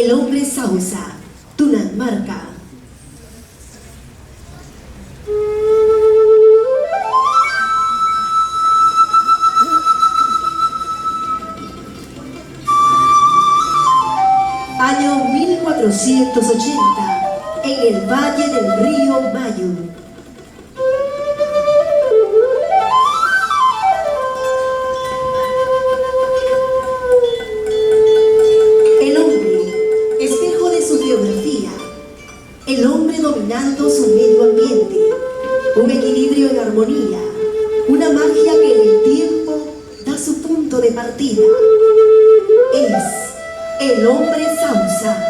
El hombre Sausa, Tunanmarca. Año 1480, en el valle del río Mayu. El hombre, espejo de su geografía, el hombre dominando su medio ambiente, un equilibrio en armonía, una magia que en el tiempo da su punto de partida. Es el hombre Sausa.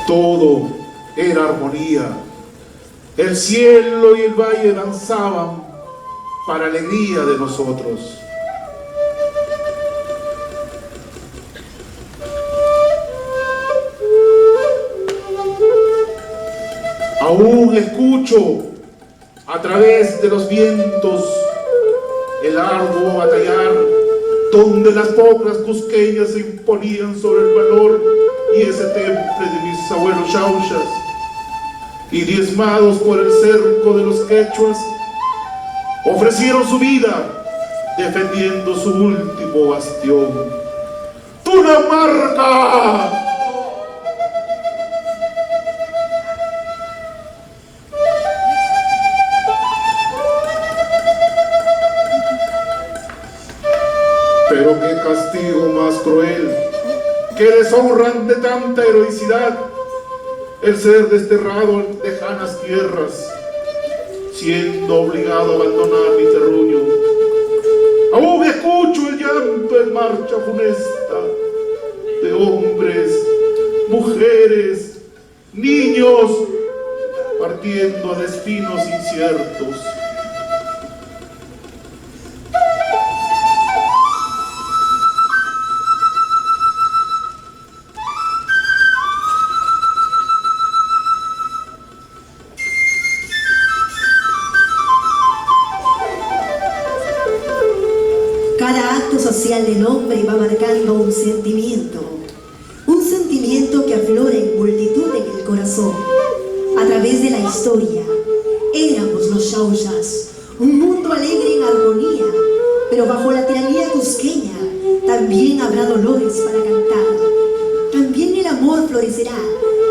Todo era armonía. El cielo y el valle danzaban para alegría de nosotros. Aún escucho a través de los vientos el arduo batallar donde las pocas cusqueñas se imponían sobre el valor y ese temple de mis abuelos chauchas, y diezmados por el cerco de los quechuas, ofrecieron su vida defendiendo su último bastión. ¡Tunanmarca! Pero qué castigo más cruel, que deshonran de tanta heroicidad el ser desterrado en lejanas tierras, siendo obligado a abandonar mi terruño. Aún escucho el llanto en marcha funesta de hombres, mujeres, niños, partiendo a destinos inciertos. Cada acto social del hombre va marcando un sentimiento que aflora en multitud en el corazón. A través de la historia, éramos los chauchas, un mundo alegre en armonía, pero bajo la tiranía cusqueña también habrá dolores para cantar. También el amor florecerá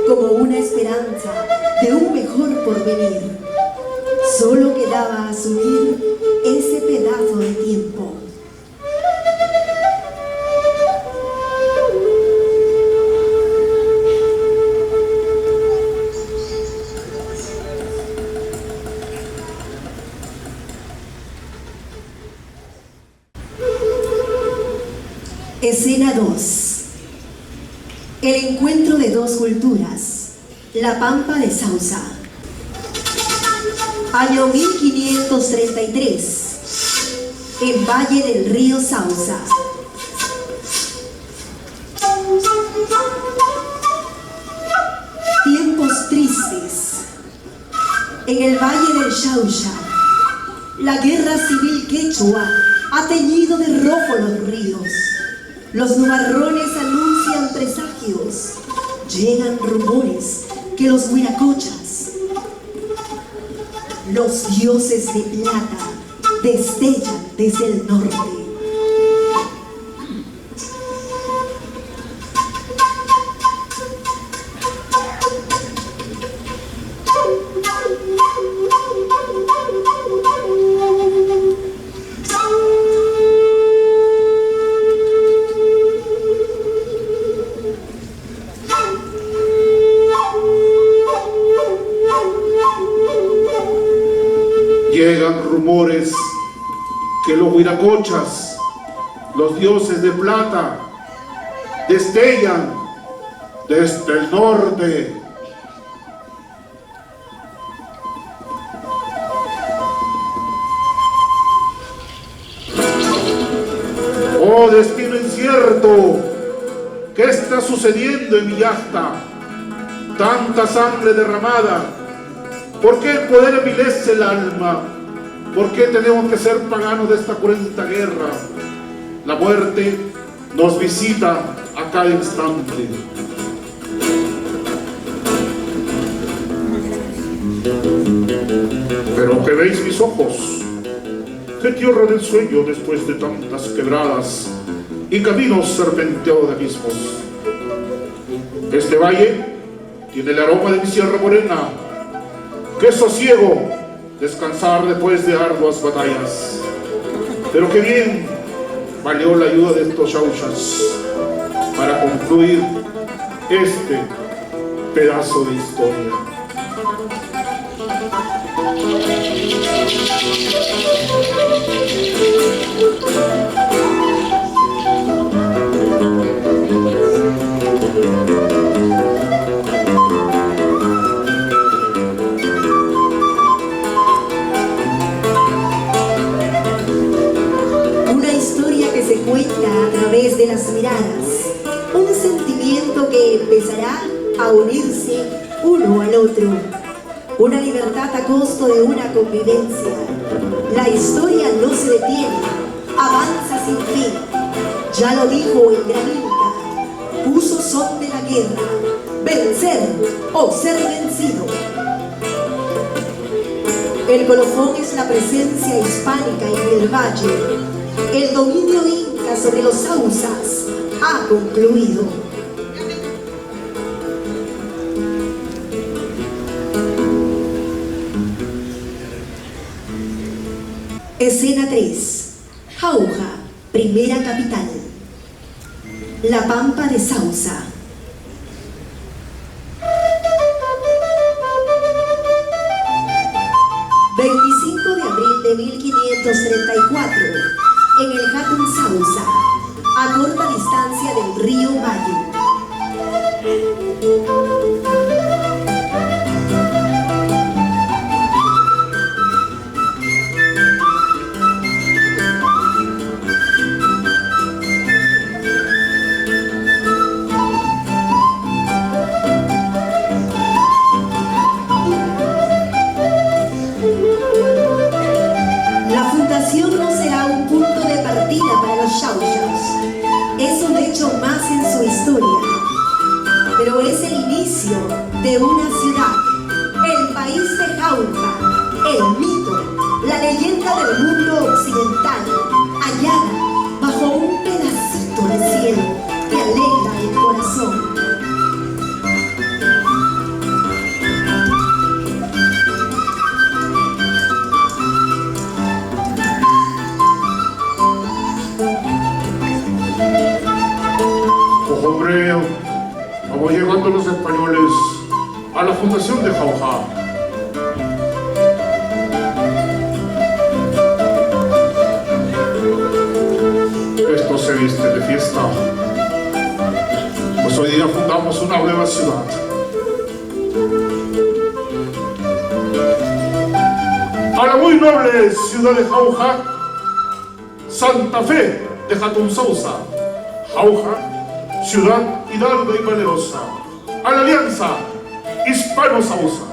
como una esperanza de un mejor porvenir. Solo quedaba asumir ese pedazo de tiempo. Escena 2. El encuentro de dos culturas. La Pampa de Sausa. Año 1533. En Valle del río Sausa. Tiempos tristes. En el Valle del Chaucha, la guerra civil quechua ha teñido de rojo los ríos. Los nubarrones anuncian presagios. Llegan rumores que los huiracochas, los dioses de plata, destellan desde el norte. Llegan rumores que los huiracochas, los dioses de plata, destellan desde el norte. sucediendo en Villasta? Tanta sangre derramada. ¿Por qué el poder envilece el alma? ¿Por qué tenemos que ser paganos de esta cruenta guerra? La muerte nos visita a cada instante. Pero ¿qué veis mis ojos? ¿Qué tierra del sueño después de tantas quebradas y caminos serpenteados de abismos? Este valle tiene el aroma de mi sierra morena. ¡Qué sosiego descansar después de arduas batallas! Pero qué bien valió la ayuda de estos chauchas para concluir este pedazo de historia. Una historia que se cuenta a través de las miradas, un sentimiento que empezará a unirse uno al otro, una libertad a costo de una convivencia. La historia no se detiene, avanza sin fin. Ya lo dijo el gran Inca, usos son de la guerra, vencer o ser vencido. El colofón es la presencia hispánica en el valle. El dominio inca sobre los sausas ha concluido. Escena 3. Jauja, primera capital. La Pampa de Sausa. De abril de 1534, en el Jatun Sausa, a corta distancia del río Mayo. No será un punto de partida para los chauchas, es un hecho más en su historia, pero es el inicio de una ciudad, el país de Jauja, el mito, la leyenda del mundo occidental, hallada bajo un pedacito de cielo que alegra el corazón. Hombre, vamos llegando los españoles a la fundación de Jauja. Esto se viste de fiesta, pues hoy día fundamos una nueva ciudad. A la muy noble ciudad de Jauja, Santa Fe de Jatun Sausa. Jauja, ciudad hidalga y valerosa, a la alianza hispano-sausa.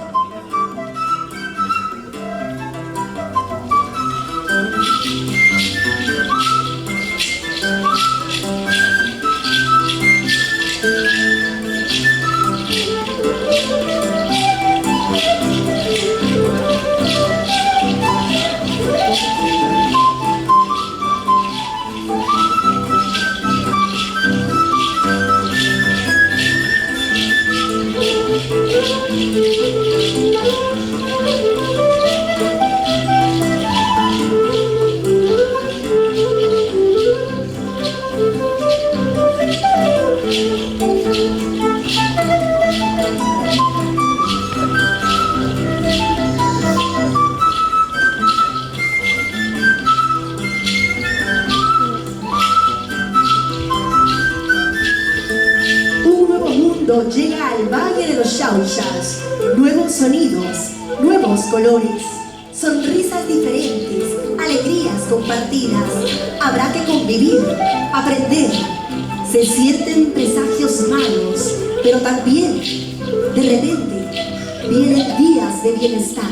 Llega al Valle de los Chauchas, nuevos sonidos, nuevos colores, sonrisas diferentes, alegrías compartidas. Habrá que convivir, aprender, Se sienten presagios malos, pero también, de repente, vienen días de bienestar.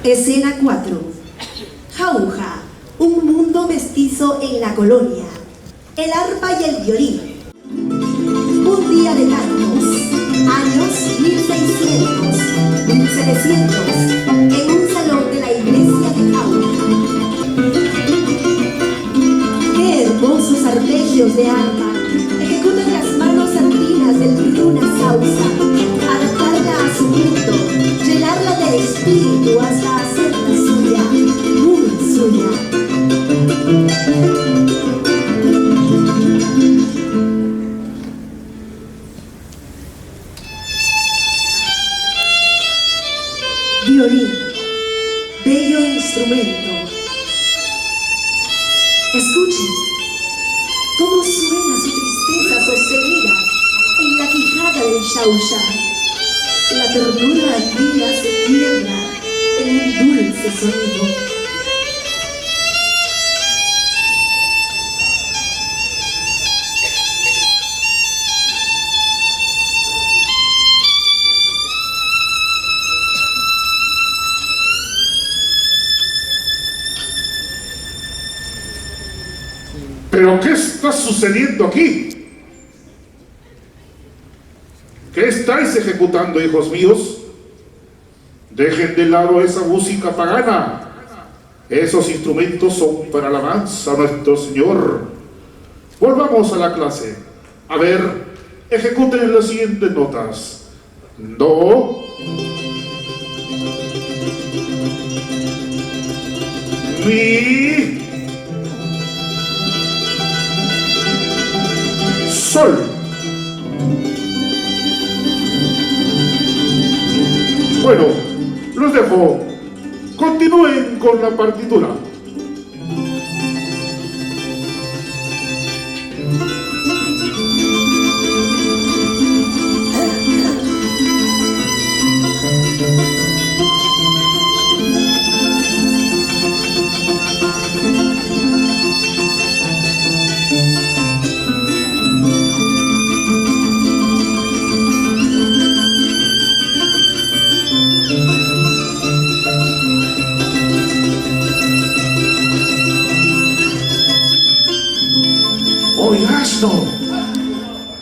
Escena 4. Jauja, un mundo mestizo en la colonia. El arpa y el violín. Un día de tantos, años 1600, 1700, en un salón de la iglesia de Jauja. Qué hermosos arpegios de arpa ejecutan las manos andinas del Runa Sausa, adaptarla a su mundo, llenarla de espíritu hasta hacerla suya, muy suya. Violín, bello instrumento. Escuchen cómo suena su tristeza sostenida en la quijada del Xauxa. La ternura andina se quiebra en un dulce sonido. ¿Pero qué está sucediendo aquí? ¿Qué estáis ejecutando, hijos míos? Dejen de lado esa música pagana. Esos instrumentos son para alabanza a nuestro Señor. Volvamos a la clase. A ver, ejecuten las siguientes notas. Do, mi, sol. Bueno, los dejo. Continúen con la partitura.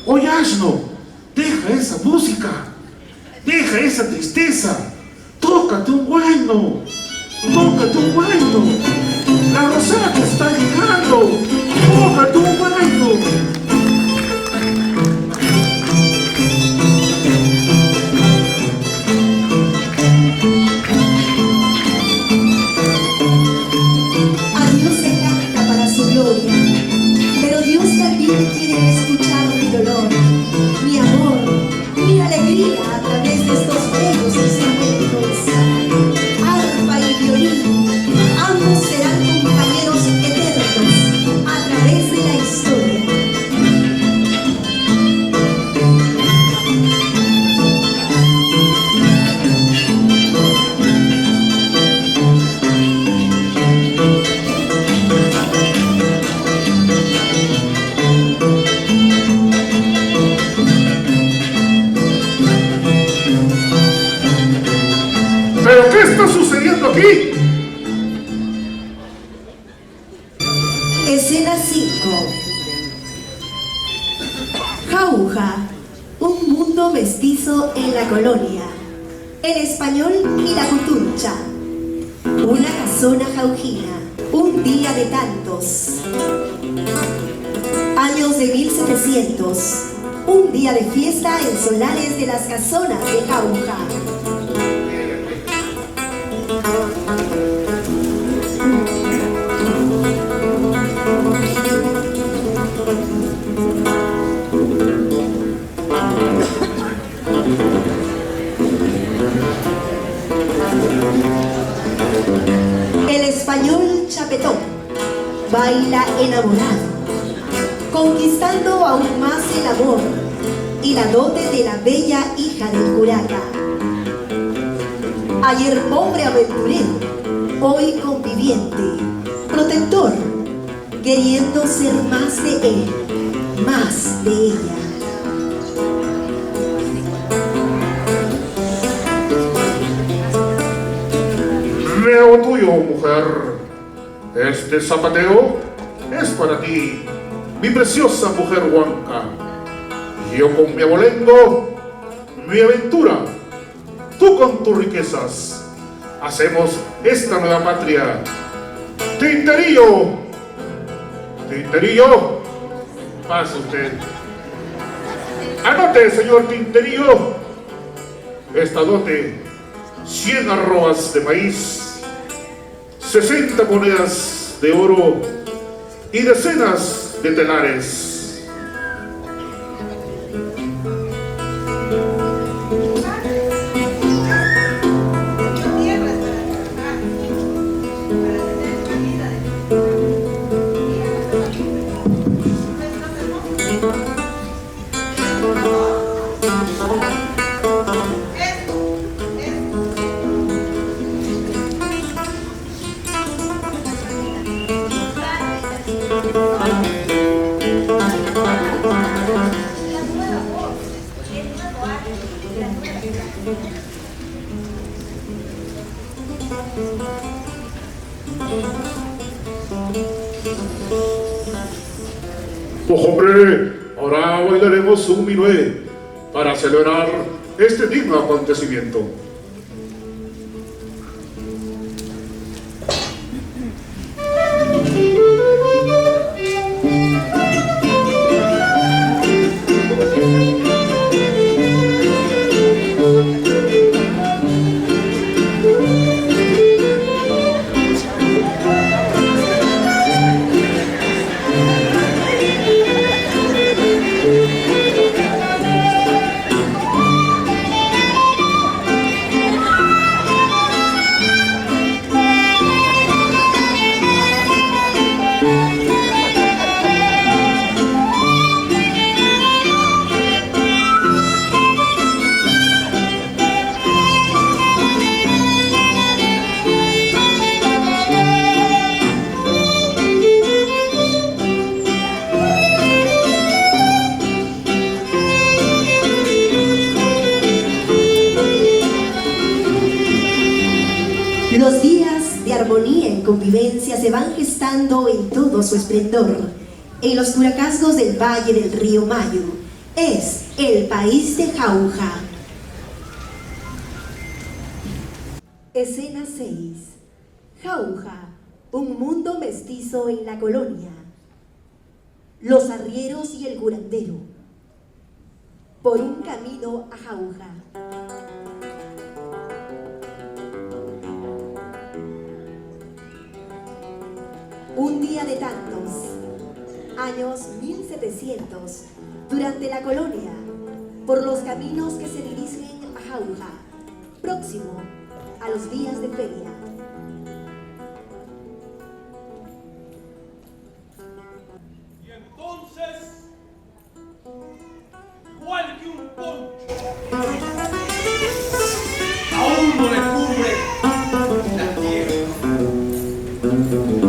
Oye, asno, deja esa música, deja esa tristeza, tócate un guayno, la rosada está llegando, tócate un guayno. Quieren escuchar mi dolor, mi amor, mi alegría a través de estos bellos instrumentos. Arpa y violín, ambos serán compañeros eternos a través de la historia. ¿Pero qué está sucediendo aquí? Escena 5. Jauja, un mundo mestizo en la colonia. El español y la cutuncha. Una casona jaujina. Un día de tantos. Años de 1700. Un día de fiesta en solares de las casonas de Jauja. El español chapetón baila enamorado, conquistando aún más el amor y la dote de la bella hija del curaca. Ayer pobre aventurero, hoy conviviente, protector, queriendo ser más de él, más de ella. Leo tuyo, mujer. Este zapateo es para ti, mi preciosa mujer huanca. Yo con mi abolengo, mi aventura, tú con tus riquezas, hacemos esta nueva patria. Tinterillo, Tinterillo, pase usted. Anote, señor Tinterillo, esta dote: 100 arrobas de maíz, 60 monedas de oro y decenas de telares. Pues hombre, ahora bailaremos un minué para celebrar este digno acontecimiento. Los días de armonía y convivencia se van gestando en todo su esplendor. En los curacazgos del valle del río Mayo es el país de Jauja. Escena 6. Jauja, un mundo mestizo en la colonia. Los arrieros y el curandero. Por un camino a Jauja. Un día de tantos, años 1700, durante la colonia, por los caminos que se dirigen a Jauja, próximo a los días de feria. Y entonces, igual que un poncho, aún no le cubre la tierra.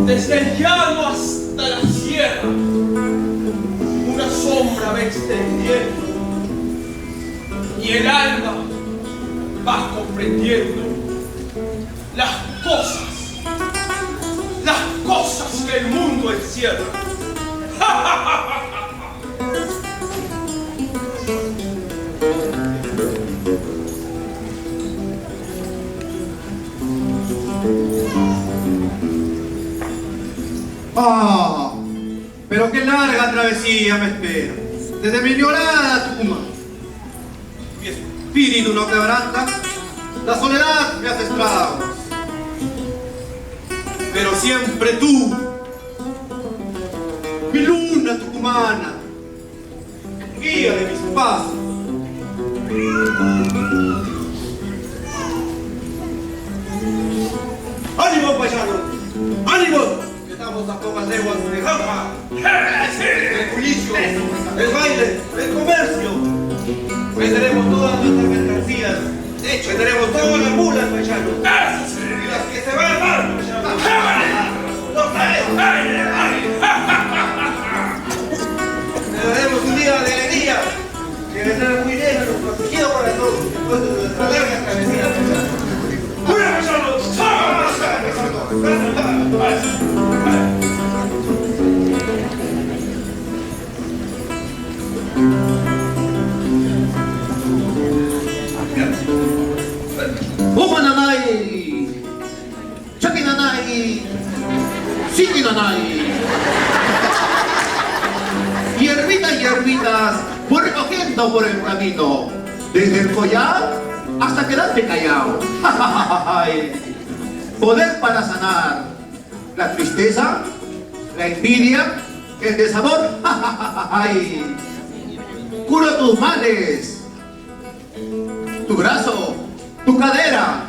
Desde el llano hasta la sierra, una sombra va extendiendo y el alma va comprendiendo las cosas que el mundo encierra. ¡Ah! Pero qué larga travesía me espera. Desde mi ignorada Tucumán. Mi espíritu no quebranta, la soledad me hace estragos. Pero siempre tú, mi luna tucumana, guía de mis pasos. ¡Ánimo, paisano! ¡Ánimo! Estamos a pocas leguas de Jauja. El bullicio, el baile, el comercio. Venderemos todas nuestras mercancías. De hecho, venderemos todas las mulas, paisano. Y las que se van a armar, paisano. sí, nanay. Hierbitas, hierbitas, voy recogiendo por el camino, desde el collar hasta quedarte callado. Poder para sanar la tristeza, la envidia, el desamor. Curo tus males, tu brazo, tu cadera,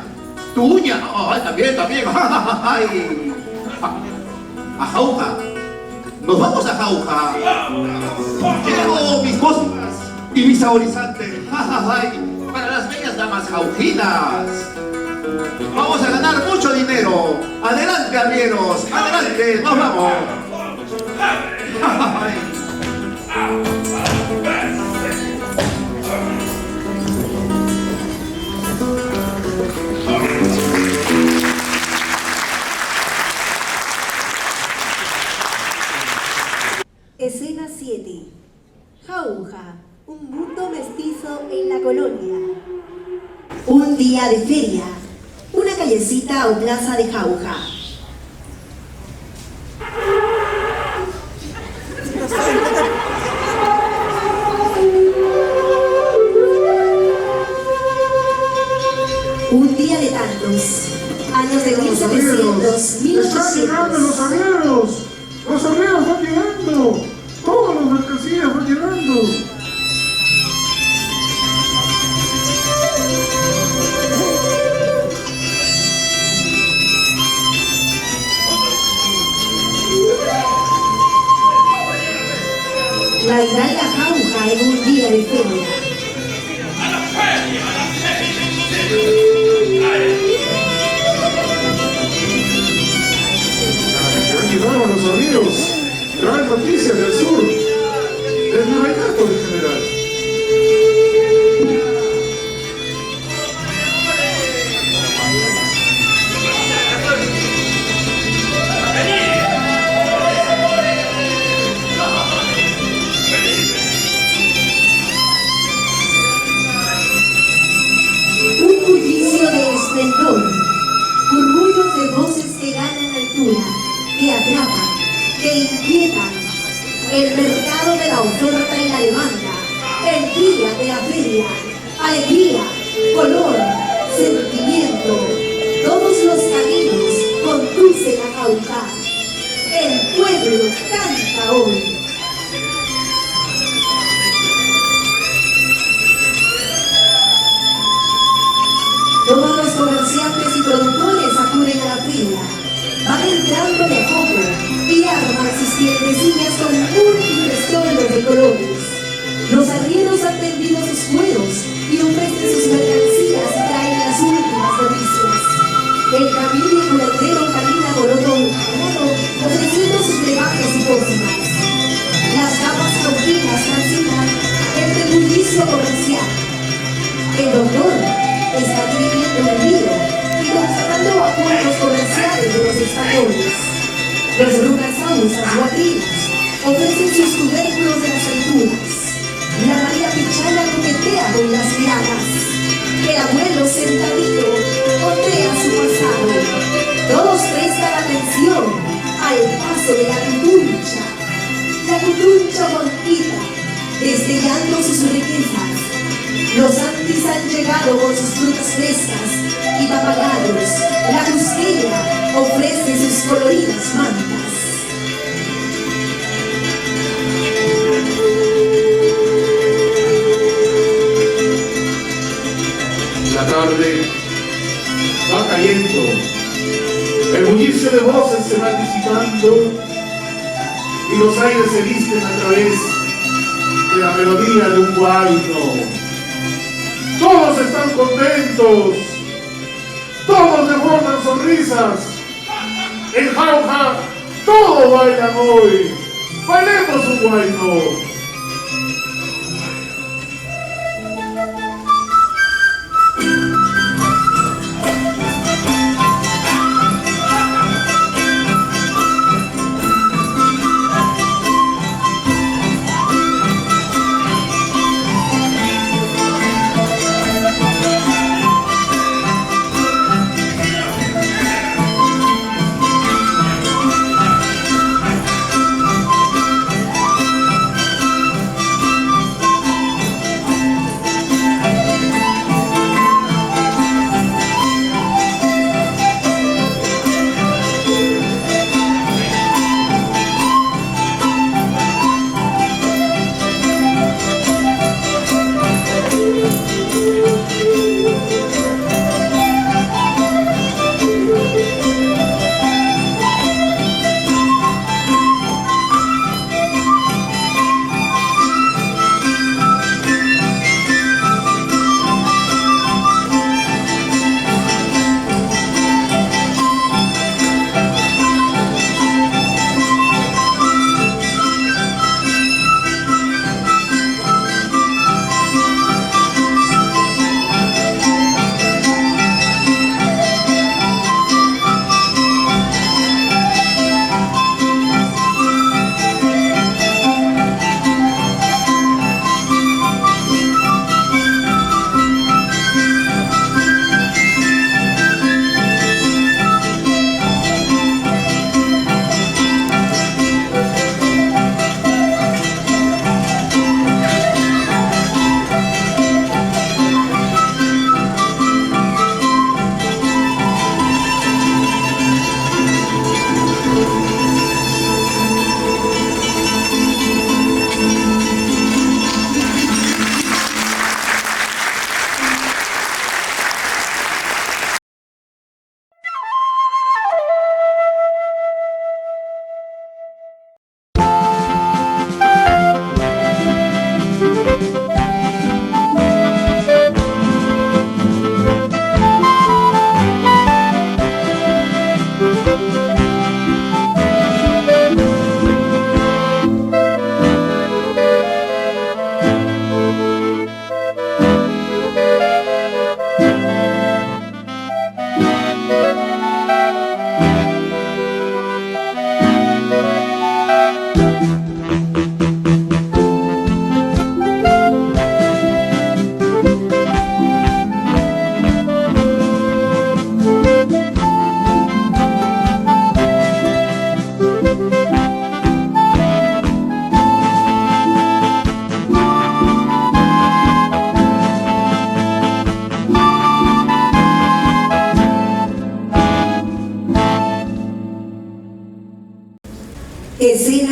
tu uña. También. A Jauja. Nos vamos a Jauja. Llevo mis cosas y mis saborizantes para las bellas damas jaujinas. Vamos a ganar mucho dinero. Adelante, arrieros. Adelante, nos vamos. Escena 7. Jauja, un mundo mestizo en la colonia. Un día de feria, una callecita o plaza de Jauja. Un día de tantos, años de 1700, 1800. ¡Están llegando los arrieros! ¡Los arrieros van llegando! ¡Todas las mercancías van llegando! La hidalga Jauja en un día de feria. Han llegado los arrieros. Traen noticias del sur. Del virreinato en general. Un bullicio de esplendor, murmullos de voces que ganan altura, que atrapan, que inquietan, el mercado de la oferta y la demanda, el día de la feria, alegría, color, sentimiento, todos los caminos conducen a Jauja. El pueblo canta hoy. Todos los comerciantes y productores acuden a la feria, van entrando de a poco y arman sus tiendecillas con múltiples tonos de colores. Los arrieros han vendido sus cueros y ofrecen sus mercancías y traen las últimas noticias. El camino y curandero camina por otro lado, ofreciendo sus brebajes y pócimas. Las damas jaujinas transitan entre el bullicio comercial. El doctor está dirigiendo el lío y constatando acuerdos comerciales de los españoles. Los rugasausas guatrinas ofrecen sus tubérculos de las alturas. La María Pichana coquetea con las miradas. El abuelo sentadito ondea su pasado. Todos prestan atención al paso de la cutuncha. La cutuncha bonquita, destellando sus riquezas. Los antis han llegado con sus frutas frescas y papagayos. La cusqueña ofrece sus coloridas mantas. La tarde va cayendo. El bullicio de voces se va disipando y los aires se visten a través de la melodía de un guayno. Todos están contentos, todos desbordan sonrisas. En Jauja todos bailan hoy. Bailemos un guayno.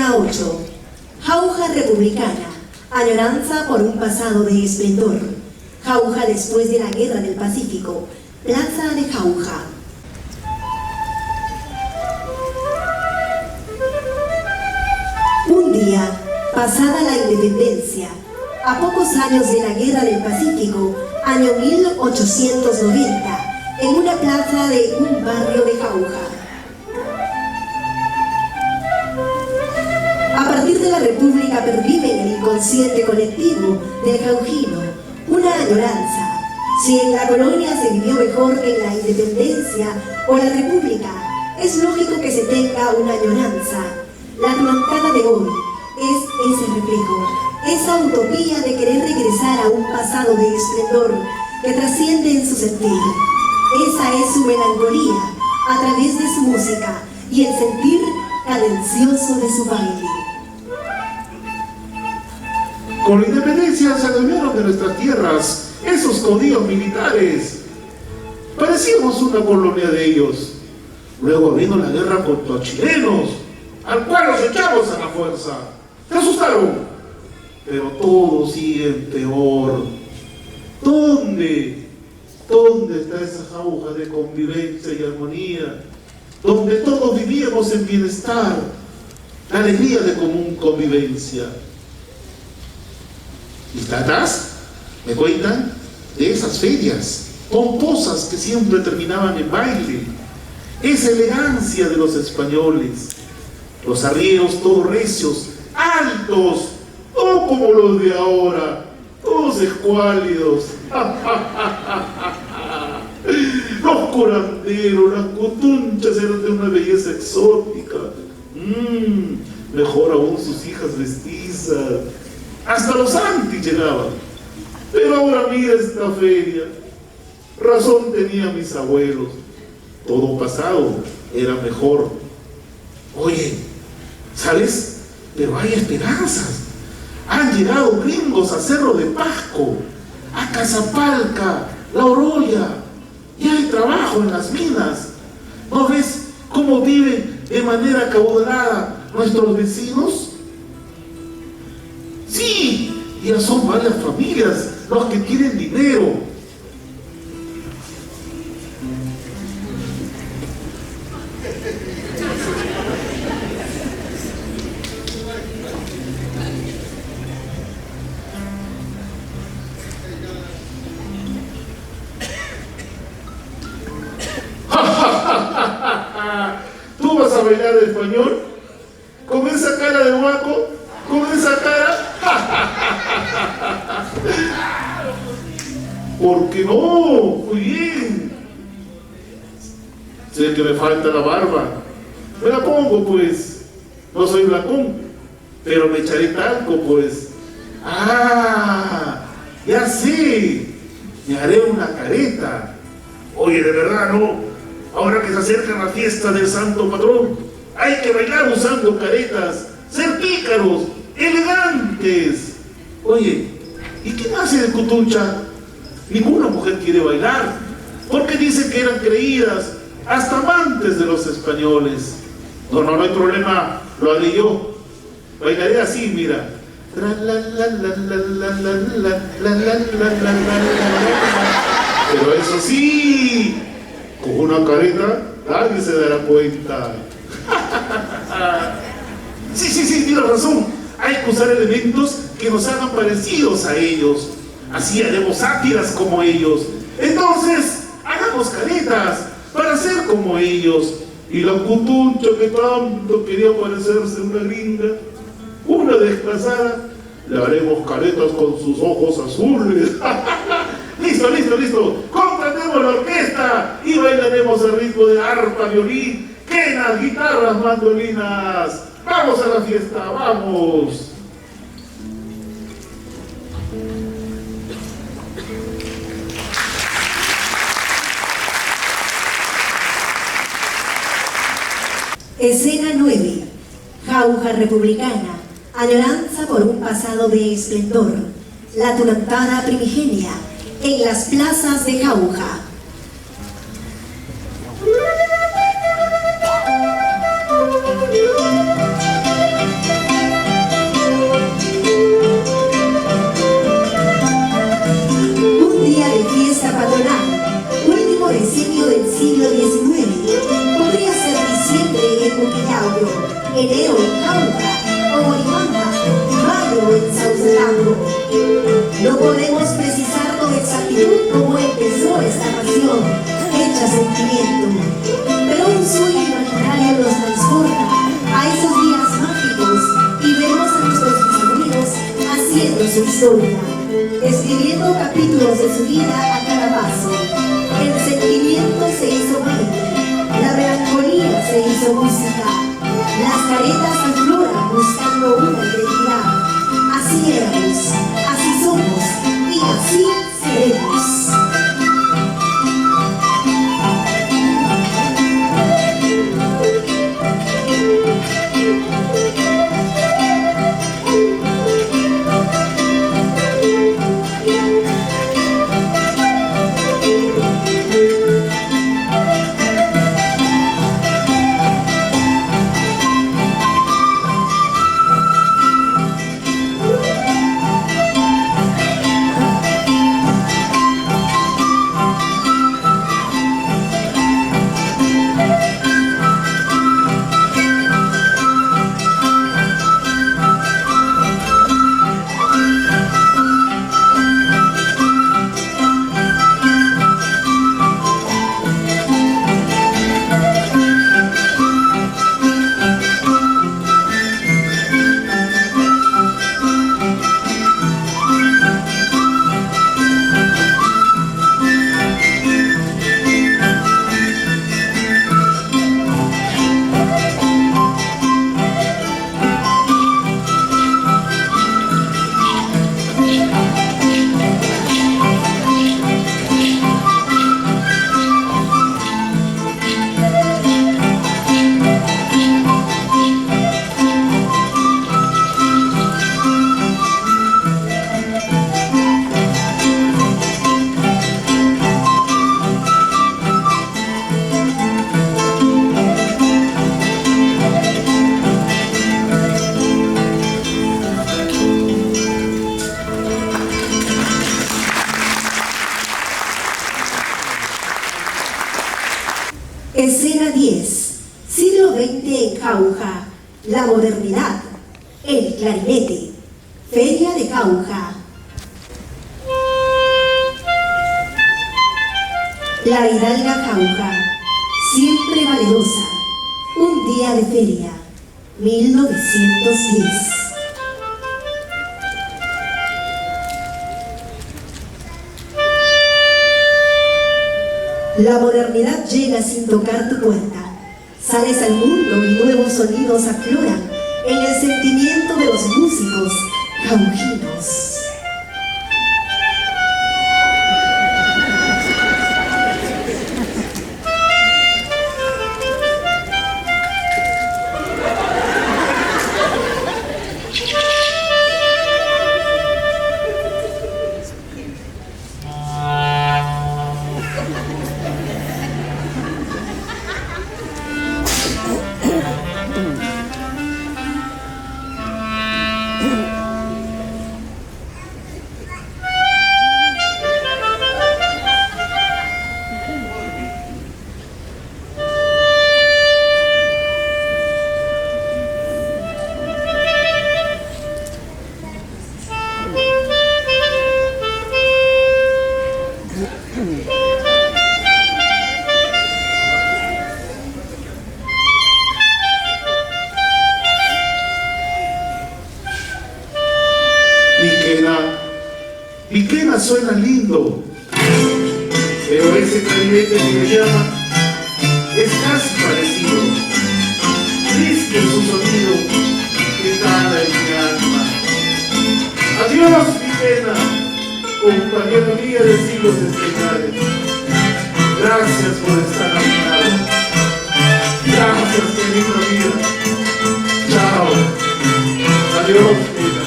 Escena 8. Jauja republicana. Añoranza por un pasado de esplendor. Jauja después de la Guerra del Pacífico. Plaza de Jauja. Un día, pasada la independencia, a pocos años de la Guerra del Pacífico, año 1890, en una plaza de un barrio de Jauja. A partir de la República pervive en el inconsciente colectivo del jaujino una añoranza. Si en la colonia se vivió mejor que en la independencia o la República, es lógico que se tenga una añoranza. La tunantada de hoy es ese reflejo, esa utopía de querer regresar a un pasado de esplendor que trasciende en su sentir. Esa es su melancolía a través de su música y el sentir cadencioso de su baile. Con la independencia se adueñaron de nuestras tierras esos caudillos militares. Parecíamos una colonia de ellos. Luego vino la guerra contra los chilenos, al cual los echamos a la fuerza. Se asustaron, pero todo sigue peor. ¿Dónde está esa jauja de convivencia y armonía? Donde todos vivíamos en bienestar, la alegría de común convivencia. Mis tatas me cuentan de esas ferias pomposas que siempre terminaban en baile, esa elegancia de los españoles, los arrieros todos recios, altos, no como los de ahora, todos escuálidos. Los curanderos, las cutunchas eran de una belleza exótica. Mejor aún sus hijas mestizas. Hasta los antis llegaban. Pero ahora mira esta feria. Razón tenían mis abuelos. Todo pasado era mejor. Oye, ¿sabes? Pero hay esperanzas. Han llegado gringos a Cerro de Pasco, a Cazapalca, La Oroya. Y hay trabajo en las minas. ¿No ves cómo viven de manera acaudalada nuestros vecinos? Sí, ya son varias familias los que tienen dinero. ¿Tú vas a bailar español? ¿Con esa cara de guaco? ¿Con esa cara? ¿Por qué no? Muy bien. Sé que me falta la barba. Me la pongo, pues. No soy blancón, pero me echaré talco, pues. Ya sé. Me haré una careta. Oye, de verdad, ¿no? Ahora que se acerca la fiesta del santo patrón, hay que bailar usando caretas, ser pícaros, elegantes. Oye, ¿y quién hace de cutuncha? Ninguna mujer quiere bailar, porque dicen que eran creídas, hasta amantes de los españoles. No hay problema, lo haré yo. Bailaré así, mira. Pero eso sí, con una careta nadie se dará cuenta. Sí, tienes razón. Hay que usar elementos que nos hagan parecidos a ellos. Así haremos sátiras como ellos. Entonces, hagamos caretas para ser como ellos. Y la cutuncha que tanto quería parecerse una gringa, una desplazada, le haremos caretas con sus ojos azules. Listo. Contratemos la orquesta y bailaremos al ritmo de arpa, violín, quenas, guitarras, mandolinas. ¡Vamos a la fiesta! ¡Vamos! Escena 9. Jauja republicana. Añoranza por un pasado de esplendor. La tunantada primigenia en las plazas de Jauja. siglo XIX. Podría ser diciembre en Buquillauyo, enero en Cauca, o Orimanta, mayo en Saucelango. No podemos precisar con exactitud cómo empezó esta pasión, hecha sentimiento, pero un sueño imaginario nos transporta a esos días mágicos y vemos a nuestros bisabuelos haciendo su historia, escribiendo capítulos de su vida a cada paso. El sentimiento se hizo baile, la melancolía se hizo música, las caretas afloran buscando una identidad. Así éramos, así somos y así seremos. Escena 10. Siglo XX en Jauja. La modernidad. El clarinete. Feria de Jauja. La hidalga Jauja. Siempre valerosa. Un día de feria. 1910. La modernidad llega sin tocar tu puerta. Sales al mundo y nuevos sonidos afloran en el sentimiento de los músicos jaujinos. Piquena suena lindo, pero ese clarinete que me llama es casi parecido. Triste su sonido que cala en mi alma. Adiós, Piquena, compañero guía de siglos estelares. Gracias por estar a mi lado. Gracias, querido amigo. Chao. Adiós, Piquena.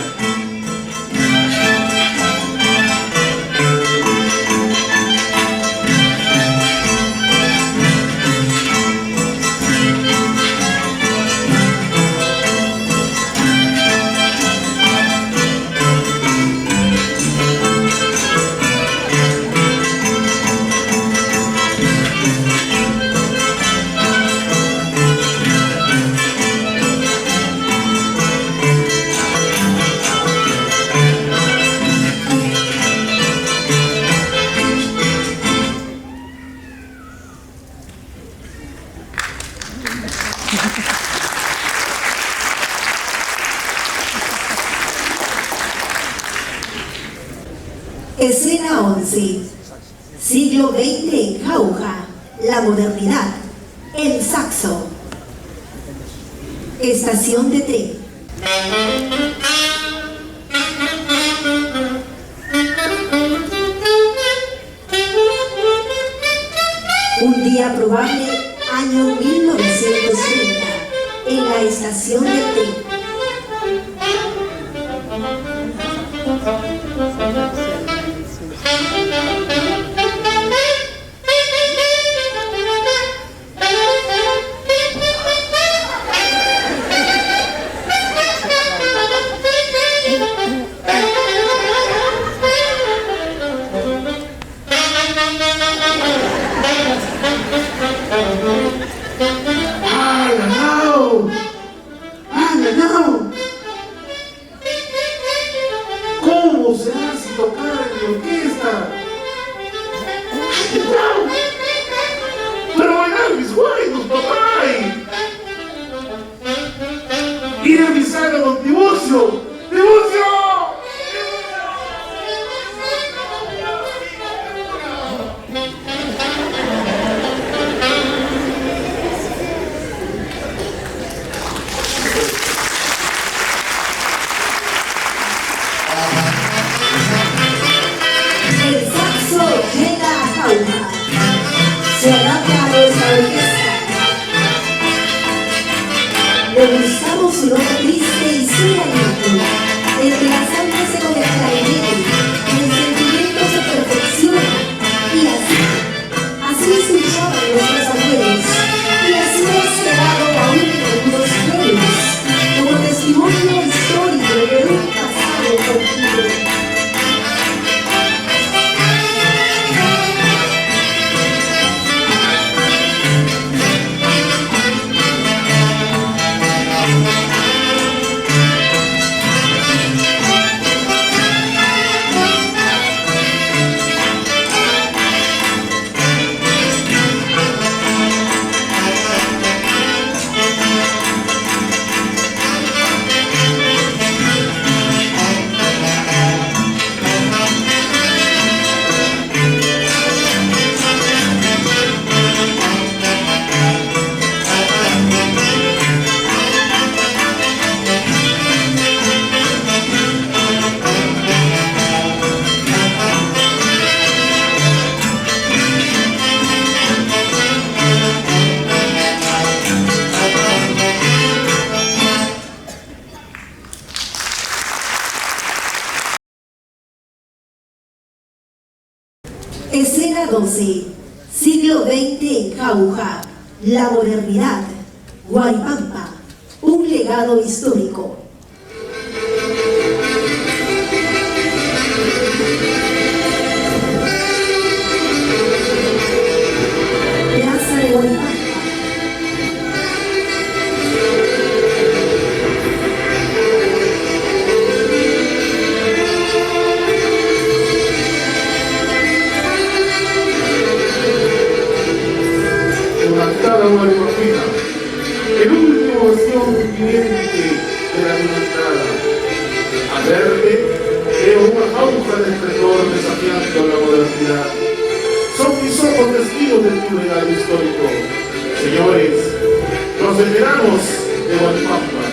Escena 11. Siglo XX en Jauja. La modernidad. El saxo. Estación de tren. Un día probable, año 1930, en la estación de tren. ¿Cómo se hace tocar en mi orquesta? Pero bailar mis guaynos, papá. Ir a avisar a don Tiburcio. ¡Tiburcio! El saxo llega a Jauja. Se adapta a nuestra orquesta. Degustamos su nota triste y su aliento. Entrelazándose con el clarinete, el sentimiento se perfecciona. Y así escuchaban nuestros abuelos. Y así hemos quedado aún en algunos pueblos, como testimonio histórico de un pasado tranquilo. Escena 12. Siglo XX en Jauja. La modernidad. Guaripampa. Un legado histórico. Plaza de Guaripampa. Guaripampa, el último bastión viviente de la libertad. Al verte, veo una jauja de esplendor desafiando la modernidad. Son mis ojos testigos de tu legado histórico. Señores, los veteranos de Guaripampa.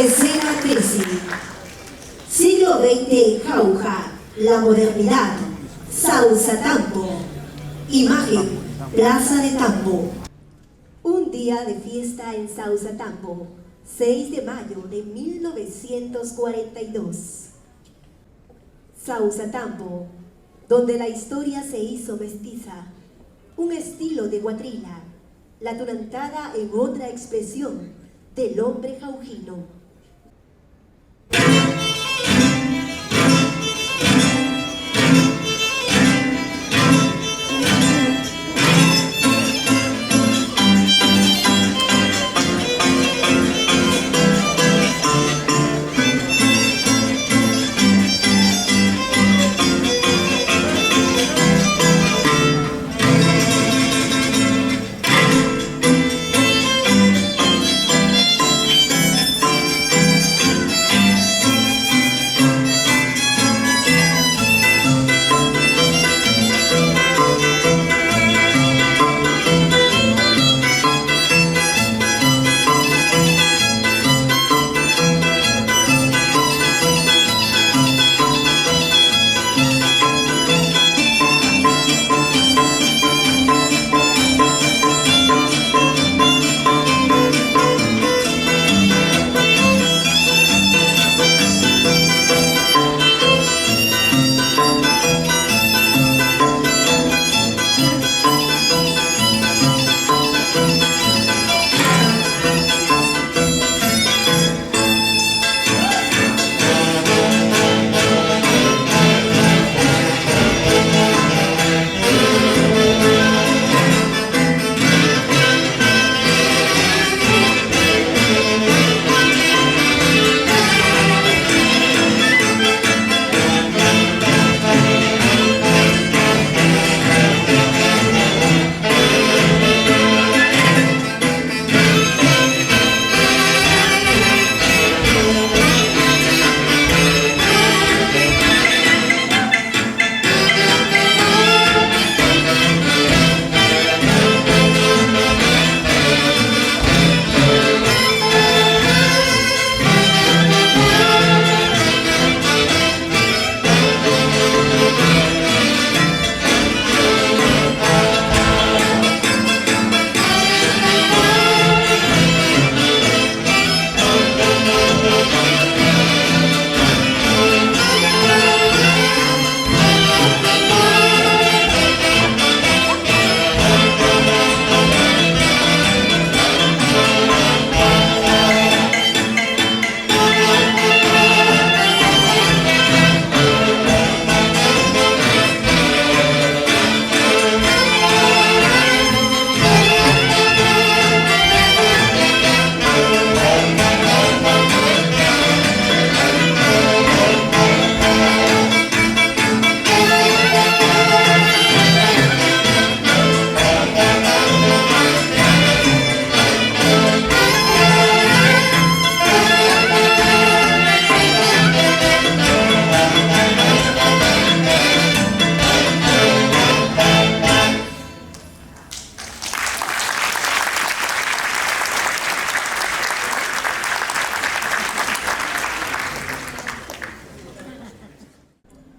Escena 13. Siglo XX en Jauja, la modernidad. Sausatambo. Imagen, Plaza de Tambo. Un día de fiesta en Sausatambo, 6 de mayo de 1942. Sausatambo, donde la historia se hizo mestiza, un estilo de guatrila, la tunantada en otra expresión del hombre jaujino.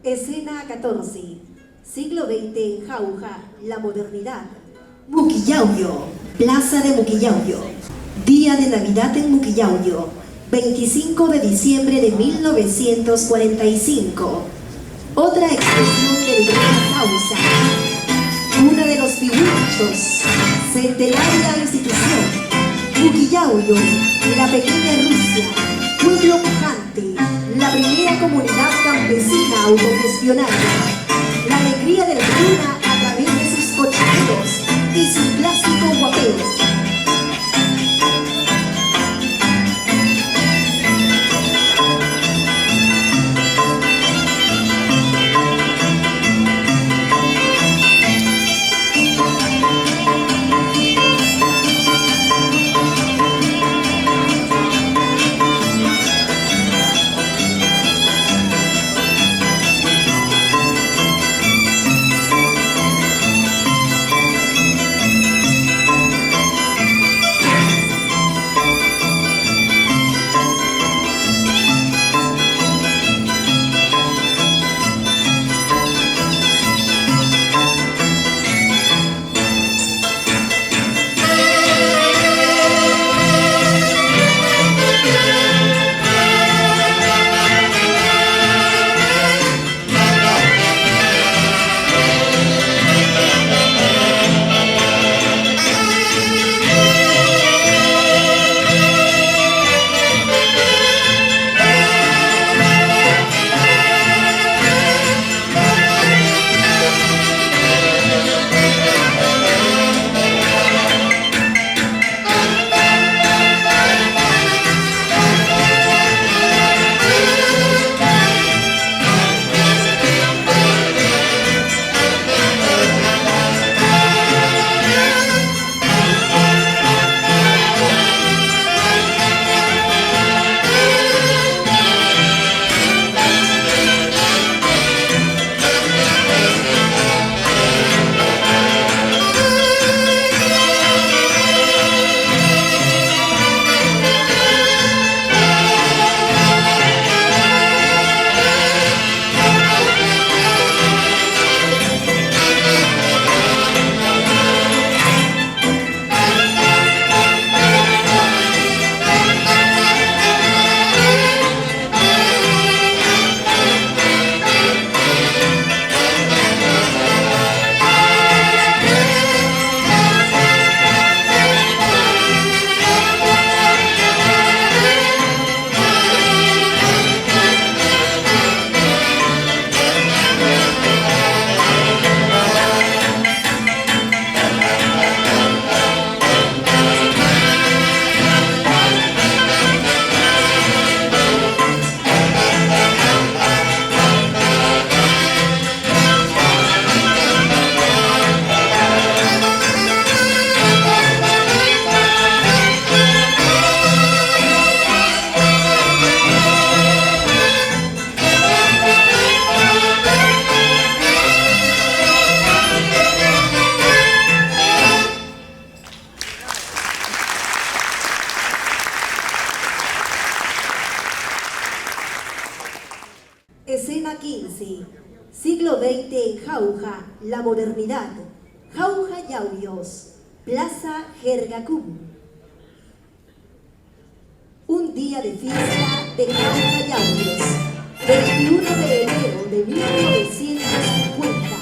Escena 14. Siglo XX en Jauja, la modernidad. Muquillauyo, Plaza de Muquillauyo. Día de Navidad en Muquillauyo, 25 de diciembre de 1945. Otra expresión del rey Sausa. Una de los figuruchos, centenaria institución. Muquillauyo, la pequeña Rusia, pueblo pujante, la primera comunidad campesina autogestionaria, la alegría del Luna a través de sus cochineros y su clásico guapeo. Escena 15. Siglo XX en Jauja, la modernidad. Jauja Yauyos, Plaza Jergacum. Un día de fiesta de Jauja Yauyos, 21 de enero de 1950.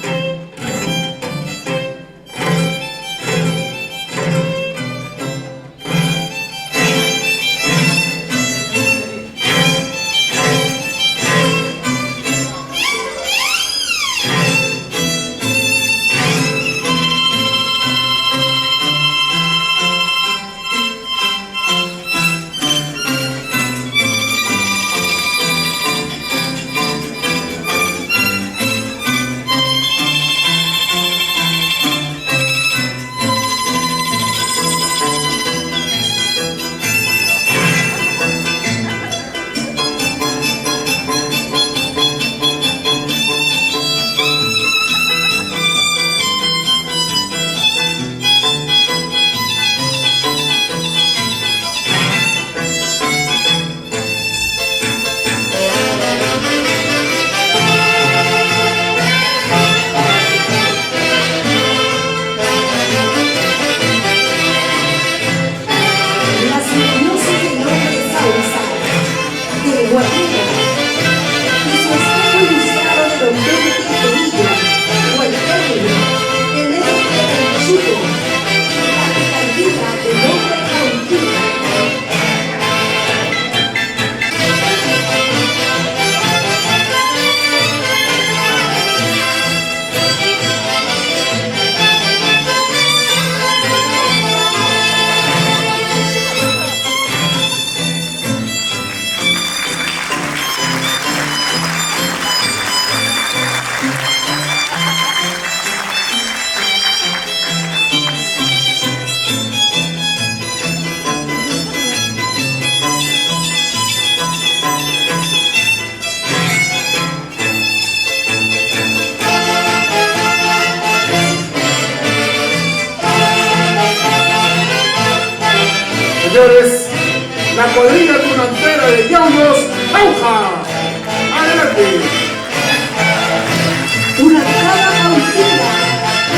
Señores, la cuadrilla tunantera de Yauyos, Jauja. ¡Adelante! Una cara cautiva,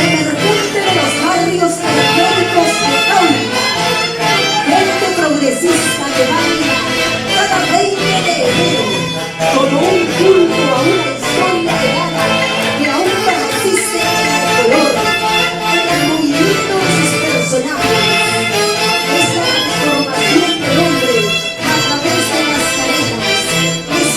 emergente de los barrios periféricos de Jauja. Gente progresista que baila cada 20 de enero, como un culto a una historia real que aún persiste en el color, en el movimiento de sus personajes. Es la transformación del hombre a través de las cadenas. Es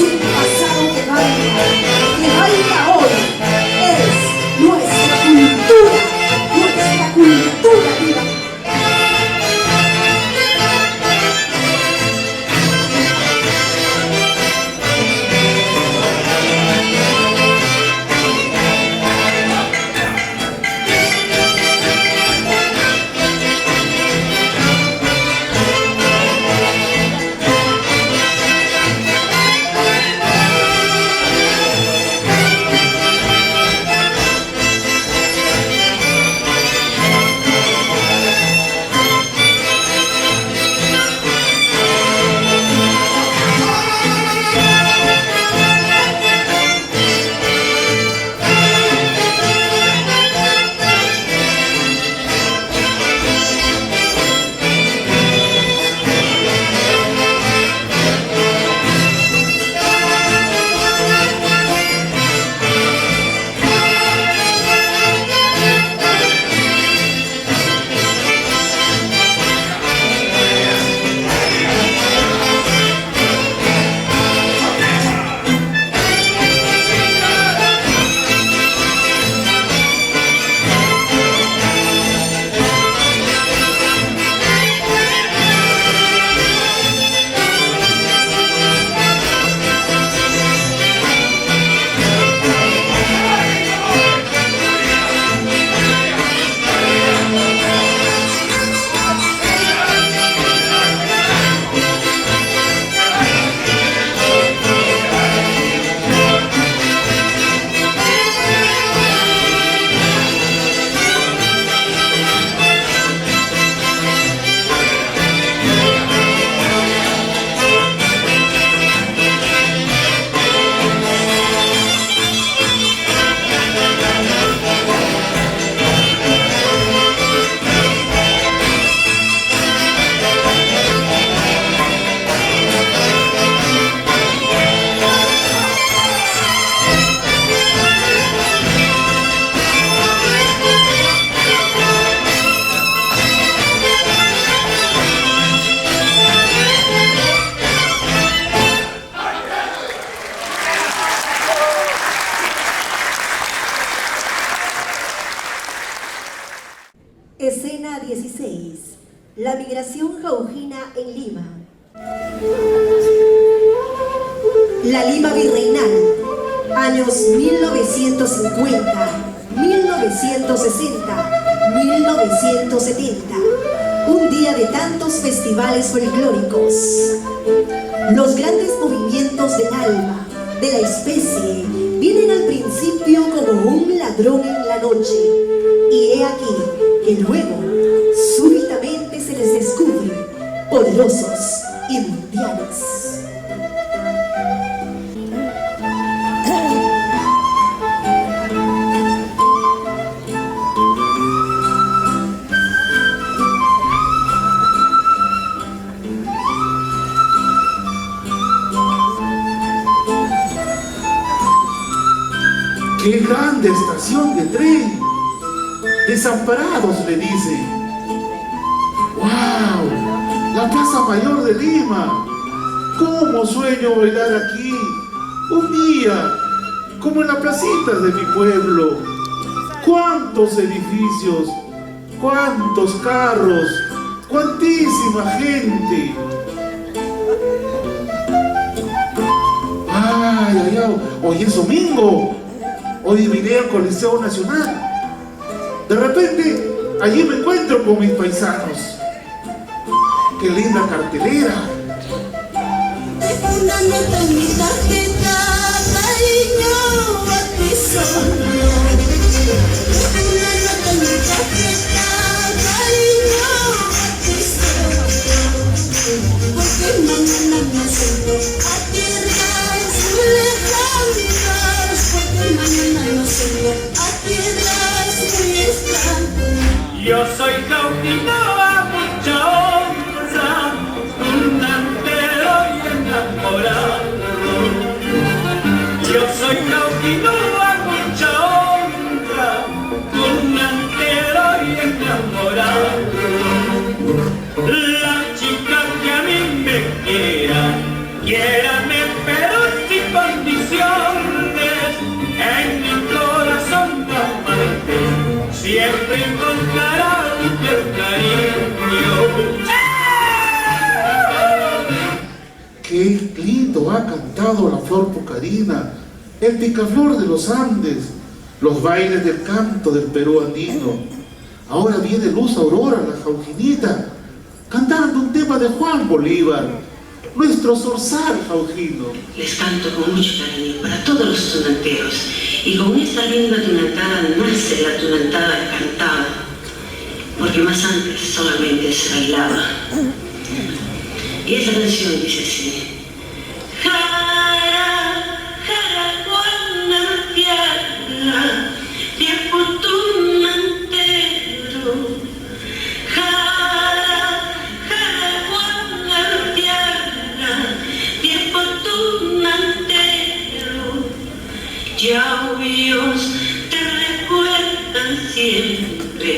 La Lima Virreinal, años 1950, 1960, 1970. Un día de tantos festivales folclóricos. Los grandes movimientos del alma, de la especie, vienen al principio como un ladrón en la noche. Y he aquí que luego, súbitamente se les descubre poderosos y mundiales. ¡Qué grande estación de tren! Desamparados, le dicen. ¡Wow! La Plaza Mayor de Lima. ¿Cómo sueño bailar aquí? Un día, como en las placitas de mi pueblo. ¡Cuántos edificios! ¡Cuántos carros! ¡Cuantísima gente! ¡Ay, ay, ay! Hoy es domingo. Hoy vine al Coliseo Nacional. De repente, allí me encuentro con mis paisanos. ¡Qué linda cartelera! Una nota en mi tarjeta, cariño, a ti solo. Una nota en mi tarjeta, cariño, a ti solo. Porque mañana me acerco a tierras muy lejanas. Porque mañana me acerco a tierras muy extrañas. Yo soy cautivo a mucha honra, un antero y enamorado. Yo soy cautivo a mucha honra, un antero y enamorado. La chica que a mí me quiera, quiérame pero sin condiciones. En mi corazón amante siempre encontrará un cariño. ¡Qué lindo ha cantado la flor pucarina, el picaflor de los Andes, los bailes del canto del Perú andino! Ahora viene Luz Aurora, la Jaujinita, cantando un tema de Juan Bolívar, nuestro zorzal jaujino. Les canto con mucho cariño para todos los tunanteros, y con esta linda tunantada nace la tunantada cantada, porque más antes solamente se bailaba. Y esta canción dice así: Jara, jara, guana, tiara, tiempo tunantero. Jara, jara, guana, tiara, tiempo tunantero. Llauvios te recuerdan siempre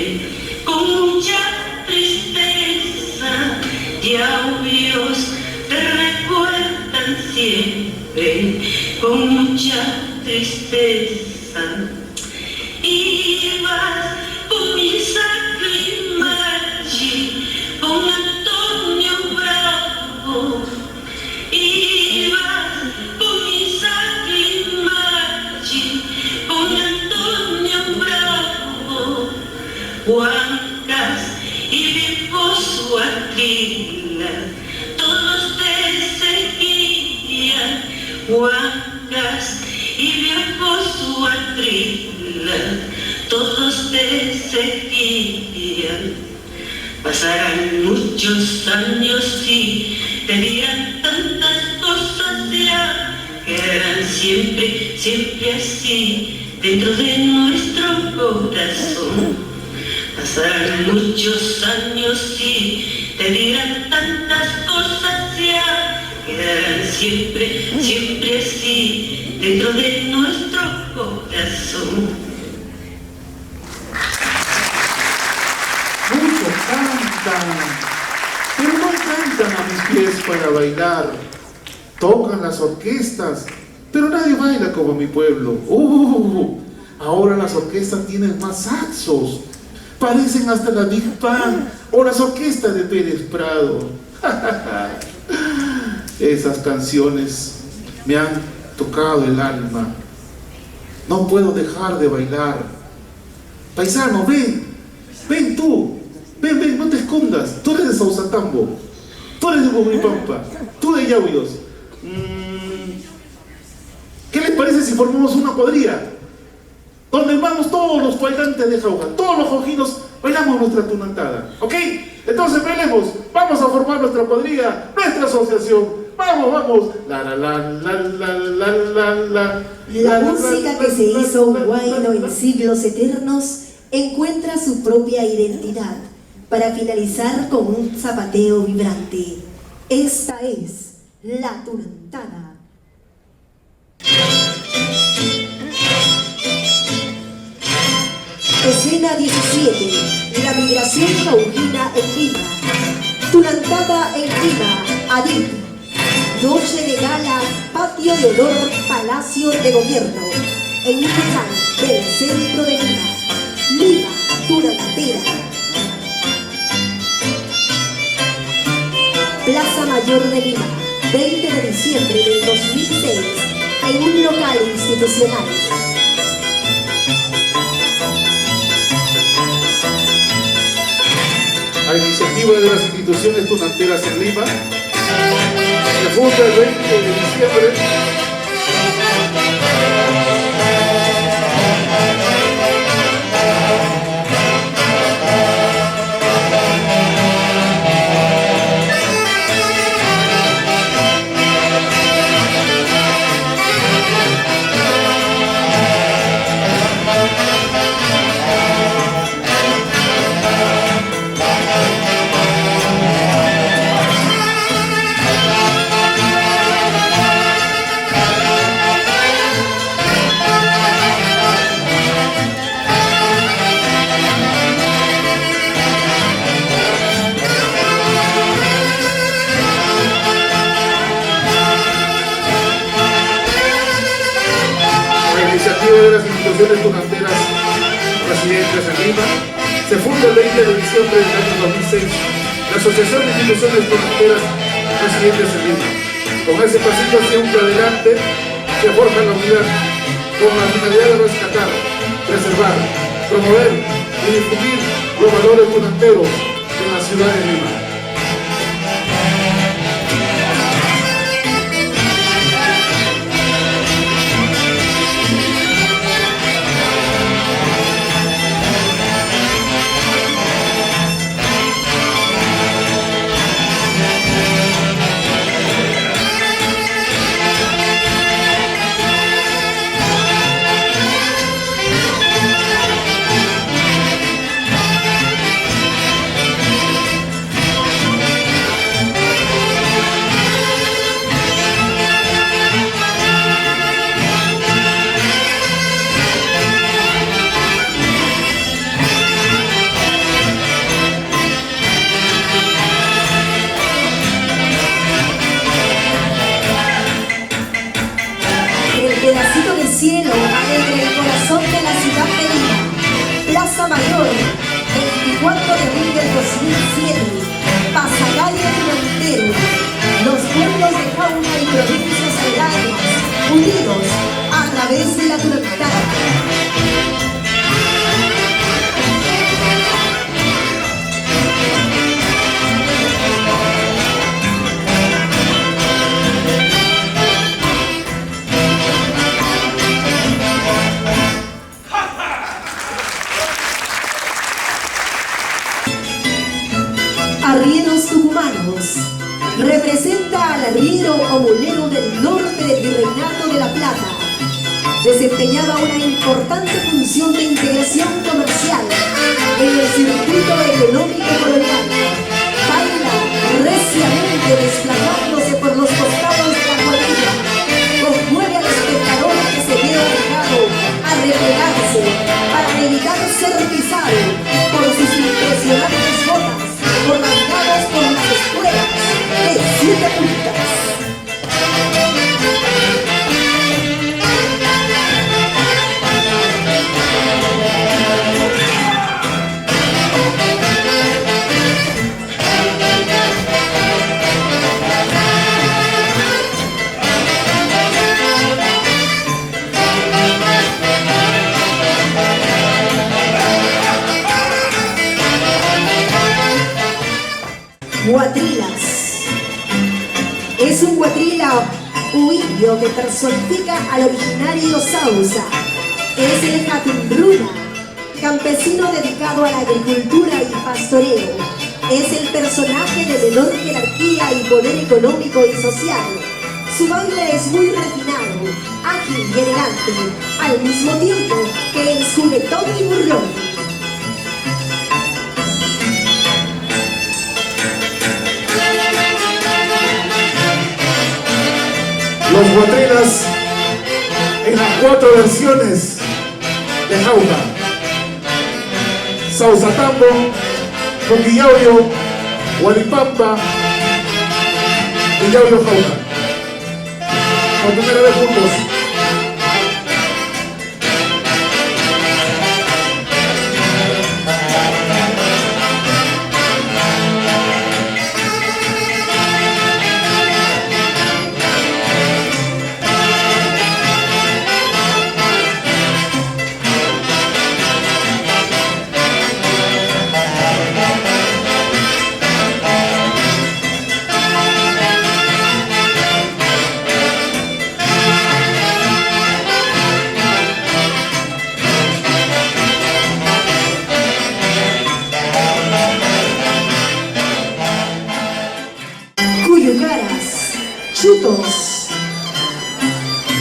con mucha tristeza. Llauvios te recuerdan siempre con mucha tristeza. Ibas con Isaac Limachi, con Antonio Bravo. Ibas con Isaac Limachi, con Antonio Bravo. Huancas y Viejos Huatrila, todos te seguían. Huancas y Viejos Huatrila, todos te seguían. Pasarán muchos años y te dirán tantas cosas ya, quedarán siempre, siempre así dentro de nuestro corazón. Pasarán muchos años y te dirán tantas cosas ya, quedarán siempre, siempre así dentro de nuestro corazón. Muchos cantan, pero no cantan a mis pies para bailar. Tocan las orquestas, pero nadie baila como mi pueblo. Ahora las orquestas tienen más saxos. Parecen hasta la Big Band o las orquestas de Pérez Prado. Esas canciones me han tocado el alma. No puedo dejar de bailar. Paisano, ven tú, ven, no te escondas. Tú eres de Sausatambo, tú eres de Bogotá, tú de Yauyos. ¿Qué les parece si formamos una cuadrilla? Donde vamos todos los bailantes de Jauja, todos los jojinos, bailamos nuestra tunantada, ¿ok? Entonces bailemos, vamos a formar nuestra cuadrilla, nuestra asociación. Vamos. La música que se hizo un huayno en siglos eternos encuentra su propia identidad para finalizar con un zapateo vibrante. Esta es la tunantada. Escena 17. La migración jaujina en Lima. Tunantada en Lima, Adip. Noche de gala, patio de honor, Palacio de Gobierno. En un local del centro de Lima. Lima, tunantera. Plaza Mayor de Lima, 20 de diciembre del 2006. En un local institucional. A iniciativa de las instituciones tunanteras en Lima, se funda el 20 de diciembre de las instituciones tunanteras residentes en Lima, se funda el 20 de diciembre del año 2006 la Asociación de Instituciones Tunanteras Residentes en Lima. Con ese pasito siempre adelante se forja la unidad con la finalidad de rescatar, preservar, promover y difundir los valores tunanteros en la ciudad de Lima. Cielo alegre el corazón de la ciudad de Lima. Plaza Mayor, 24 de abril del 2007. Pasagalle Tunantero. Los pueblos de Jauja y provincias aledañas, unidos a través de la tunantada. Arrieros tucumanos. Representa al arriero o mulero del norte del Virreinato de la Plata. Desempeñaba una importante función de integración comercial en el circuito económico colonial. Baila reciamente desplazándose por los costados de la cuadrilla. Conmueve al espectador que se ve obligado a replegarse para evitar ser pisado por sus impresionantes botas, ornamentadas por las escuelas de 7 puntas. Huatrilas. Es un huatrila o indio que personifica al originario Sausa. Es el Hatunruna, campesino dedicado a la agricultura y pastoreo. Es el personaje de menor jerarquía y poder económico y social. Su baile es muy refinado, ágil y elegante, al mismo tiempo que es juguetón y burlón. Los Huatrilas en las 4 versiones de Jauja: Sausatambo, Puquillauyo, Hualipampa y Yauyo Jauja. Por primera vez juntos. Cuyucaras, chutos.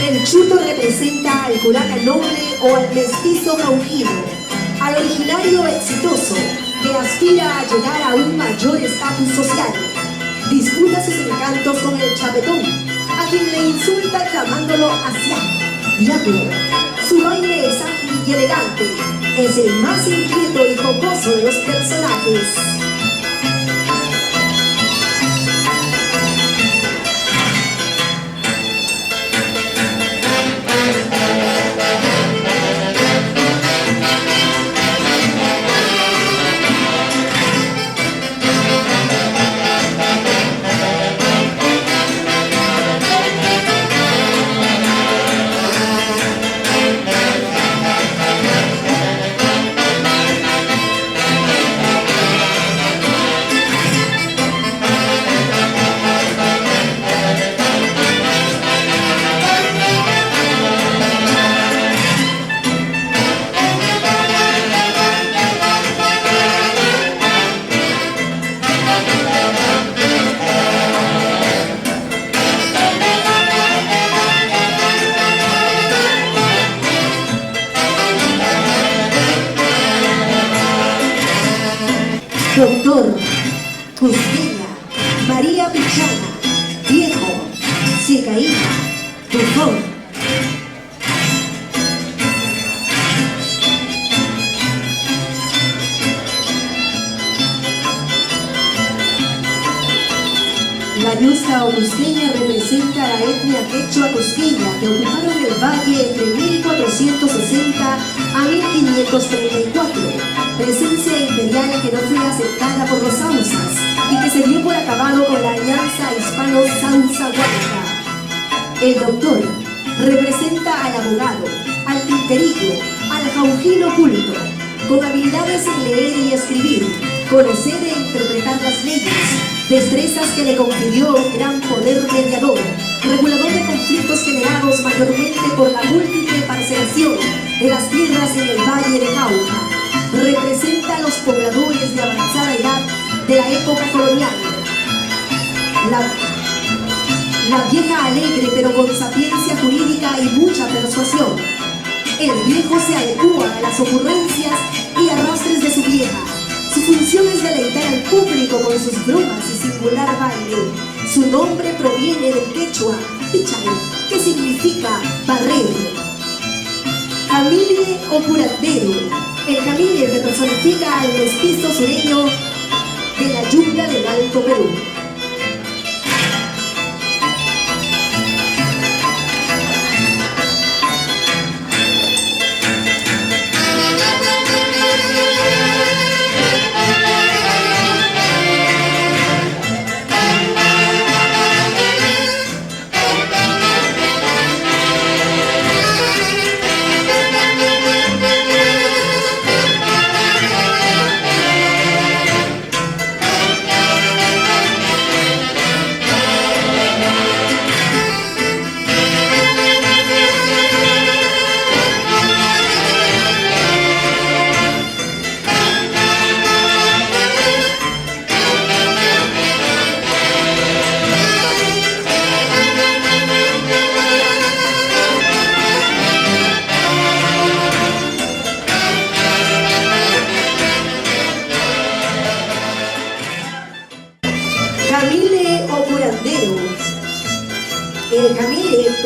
El chuto representa al curaca noble o al mestizo jaujino, al originario exitoso que aspira a llegar a un mayor estatus social. Disputa sus encantos con el chapetón, a quien le insulta llamándolo asiático, diablo. Su baile es ágil y elegante, es el más inquieto y jocoso de los personajes. Doctor, Cusqueña, María Pichana, Viejo, Ciecaína, Bufón. La ñusca o cusqueña representa a la etnia quechua cusqueña que ocuparon el valle entre 1460 a 1534. Presencia imperial que no fue aceptada por los sausas y que se dio por acabado con la alianza hispano-sausa-huanca. El doctor representa al abogado, al tinterillo, al jaujino culto, con habilidades en leer y escribir, conocer e interpretar las leyes, destrezas que le confirió gran poder mediador, regulador de conflictos generados mayormente por la múltiple parcelación de las tierras en el Valle de Jauja. Representa a los pobladores de avanzada edad de la época colonial. La vieja alegre pero con sapiencia jurídica y mucha persuasión. El viejo se adecua a las ocurrencias y arrastres de su vieja. Su función es deleitar al público con sus bromas y singular baile. Su nombre proviene del quechua, Pichay, que significa barrero. Camille o curandero. El Camille que personifica al mestizo sureño de la yunga del Alto Perú.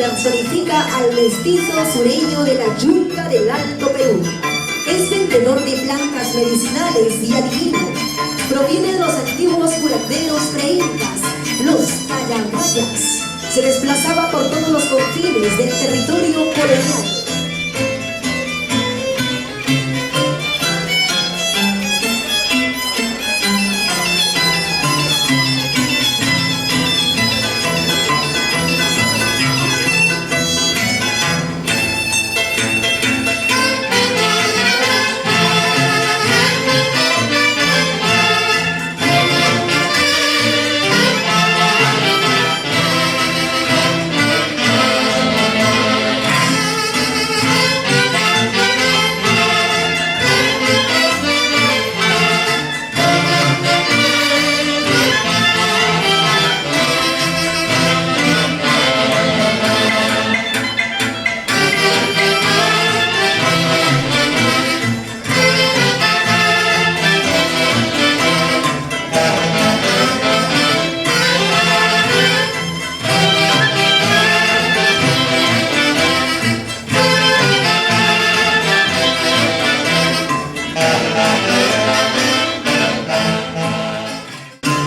personifica al mestizo sureño de la Yunta del Alto Perú. Es vendedor de plantas medicinales y adivino. Proviene de los antiguos curanderos pre-incas, los Cayamayas. Se desplazaba por todos los confines del territorio colonial.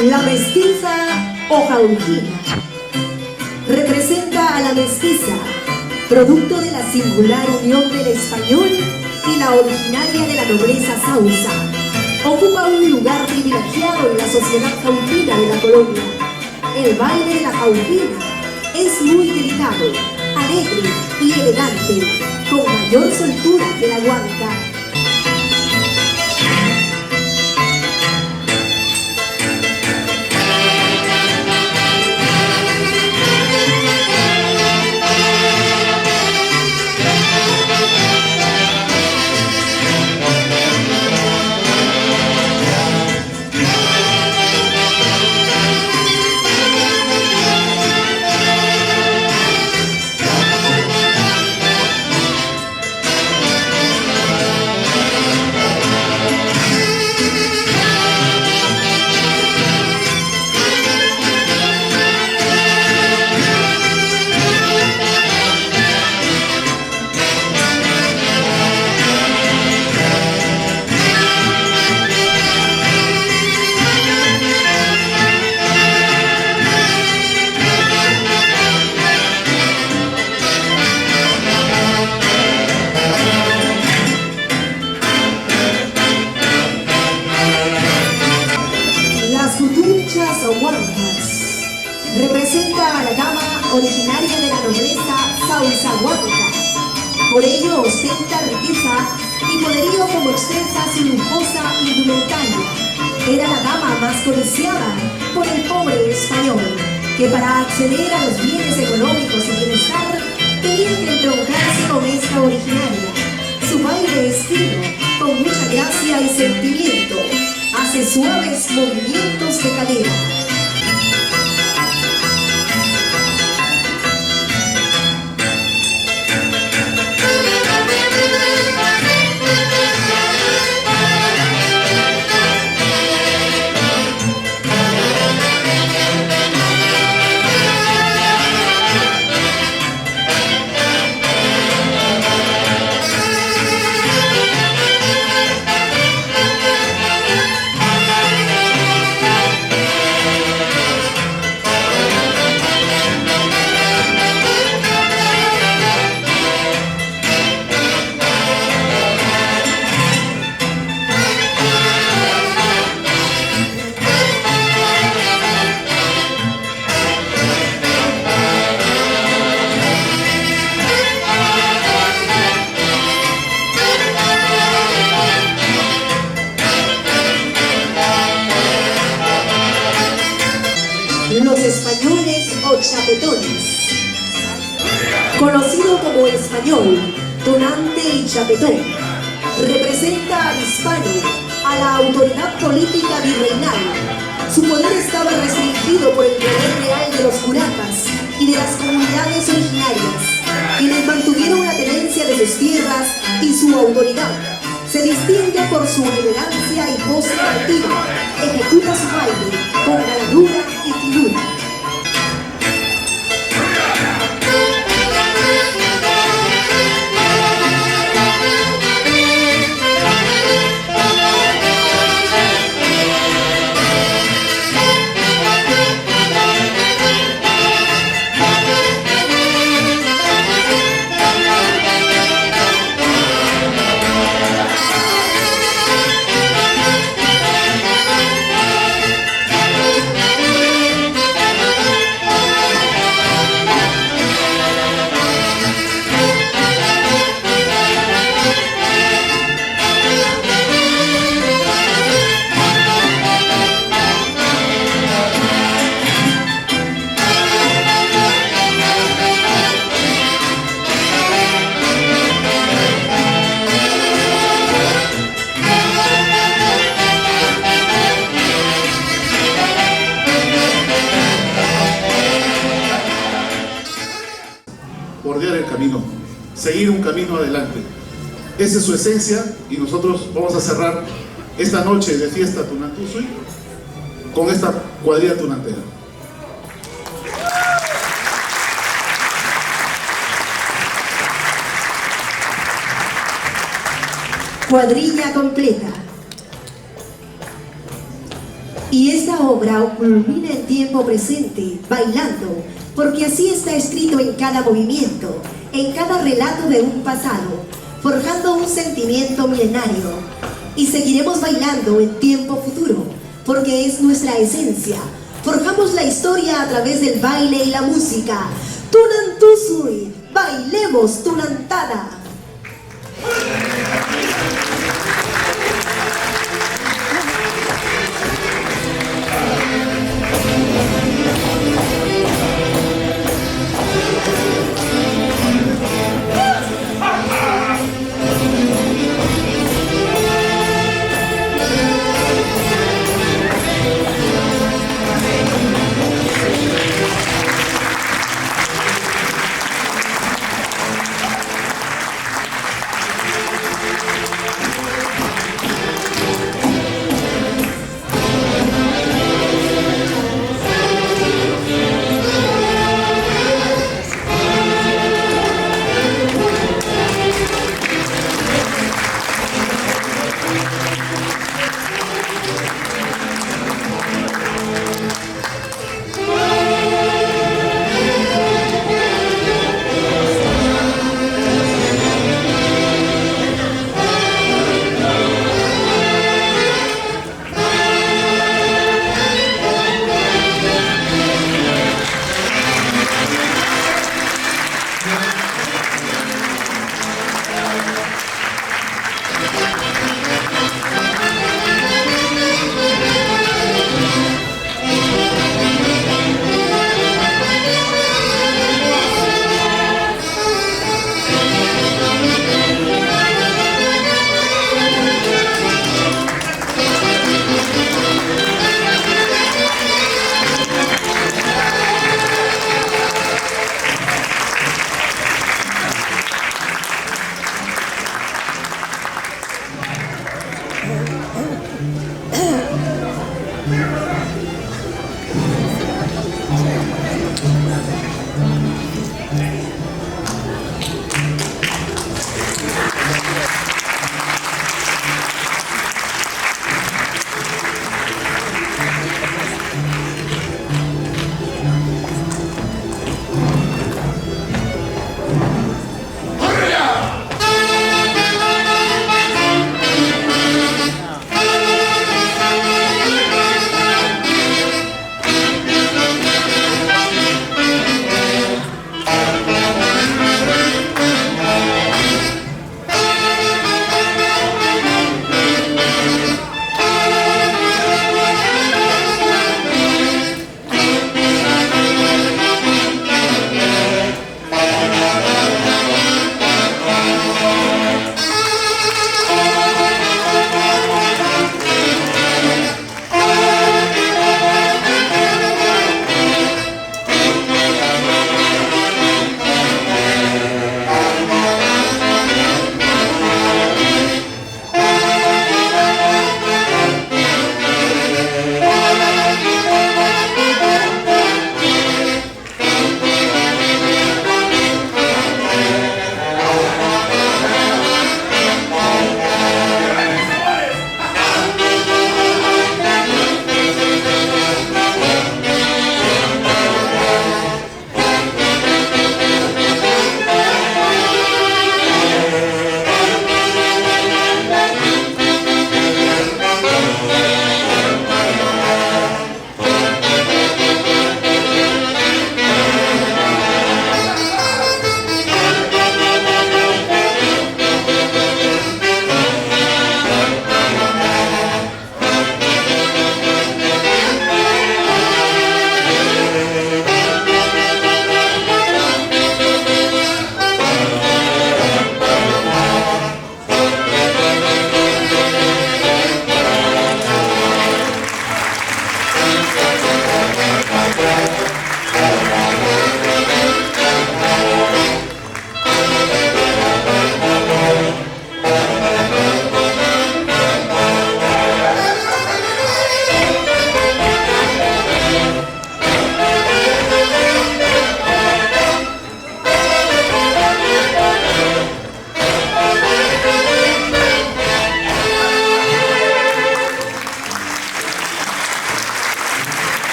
La mestiza ojaujina representa a la mestiza, producto de la singular unión del español y la originaria de la nobleza sausa. Ocupa un lugar privilegiado en la sociedad jaujina de la colonia. El baile de la jaujina es muy delicado, alegre y elegante, con mayor soltura que la guanca. Representa a la dama originaria de la nobleza sausahuanca. Por ello ostenta riqueza y poderío como expresa su lujosa indumentaria. Era la dama más codiciada por el pobre español, que para acceder a los bienes económicos y bienestar tenía que entroncarse con esta originaria. Su baile es fino, con mucha gracia y sentimiento. Hace suaves movimientos de cadera. Los españoles o chapetones. Conocido como español, tonante y chapetón, representa al hispano, a la autoridad política virreinal. Su poder estaba restringido por el poder real de los curacas y de las comunidades originarias, quienes mantuvieron la tenencia de sus tierras y su autoridad. Se distingue por su elegancia y pose altiva. Ejecuta su baile con galanura y finura. bordear el camino, seguir un camino adelante. Esa es su esencia y nosotros vamos a cerrar esta noche de fiesta Tunantusui con esta cuadrilla tunantera. Cuadrilla completa. Y esta obra culmina en tiempo presente, bailando, porque así está escrito en cada movimiento, en cada relato de un pasado, forjando un sentimiento milenario. Y seguiremos bailando en tiempo futuro, porque es nuestra esencia. Forjamos la historia a través del baile y la música. Tunantusui, bailemos tunantada.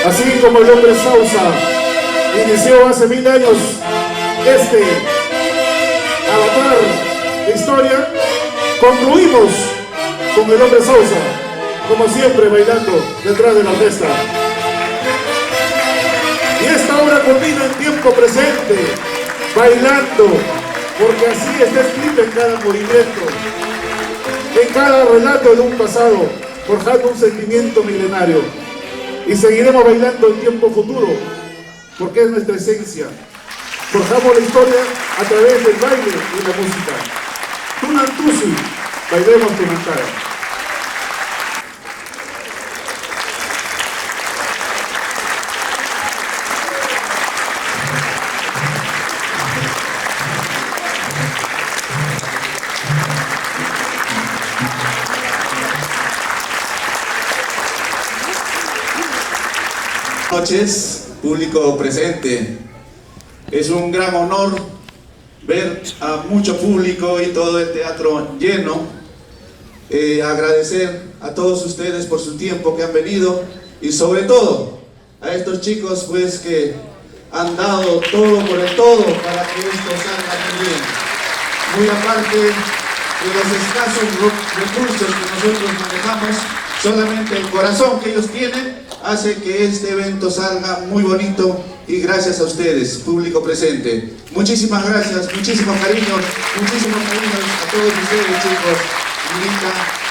Así como el hombre Sausa inició hace 1000 años este avatar de historia, concluimos con el hombre Sausa, como siempre bailando detrás de la orquesta. Y esta obra culmina en tiempo presente, bailando, porque así está escrito en cada movimiento, en cada relato de un pasado, forjando un sentimiento milenario. Y seguiremos bailando en tiempo futuro, porque es nuestra esencia. Forjamos la historia a través del baile y la música. Tunantusi, bailemos Tunantara. Buenas noches, público presente. Es un gran honor ver a mucho público y todo el teatro lleno. Agradecer a todos ustedes por su tiempo que han venido y sobre todo a estos chicos pues que han dado todo por el todo para que esto salga muy bien. Muy aparte de los escasos recursos que nosotros manejamos, solamente el corazón que ellos tienen hace que este evento salga muy bonito y gracias a ustedes, público presente. Muchísimas gracias, muchísimos cariños a todos ustedes, chicos. Linda.